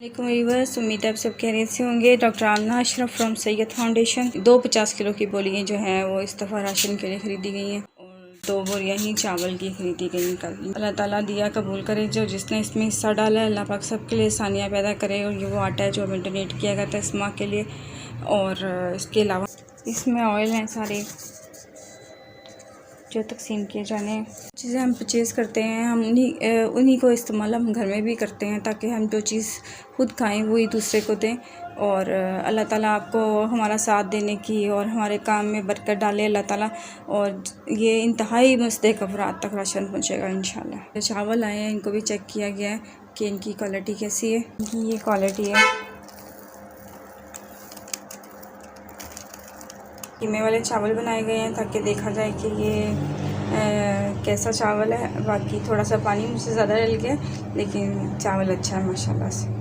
Viewers, उम्मीद है आप सब खैरियत से होंगे। Doctor Aamna Ashraf from Syed foundation. 2 50 kilo की बोरियाँ जो हैं वो इस दफ़ा राशन के लिए ख़रीदी गई हैं और 2 बोरियाँ ही चावल की ख़रीदी गई कल। अल्लाह ताला दिया कबूल करे। जो जिसने इसमें हिस्सा डाला है, अल्लाह पाक सबके लिए आसानियाँ पैदा करे। और ये वो आटा है जो हमें डोनेट किया गया था इस माह के लिए। और इसके अलावा इसमें ऑयल हैं सारे जो तकसीम किए जाने हैं। चीज़ें हम परचेज़ करते हैं, हम उन्हीं को इस्तेमाल हम घर में भी करते हैं ताकि हम जो चीज़ खुद खाएं वही दूसरे को दें। और अल्लाह ताला आपको हमारा साथ देने की और हमारे काम में बरकत डाले अल्लाह ताला। और ये इंतहाई मुस्तहक़ अफराद तक राशन पहुँचेगा इंशाल्लाह। जो चावल आए हैं इनको भी चेक किया गया है कि इनकी क्वालिटी कैसी है। इनकी ये क्वालिटी है। कीमे वाले चावल बनाए गए हैं ताकि देखा जाए कि ये कैसा चावल है। बाकी थोड़ा सा पानी मुझसे ज़्यादा डल गया, लेकिन चावल अच्छा है माशाल्लाह से।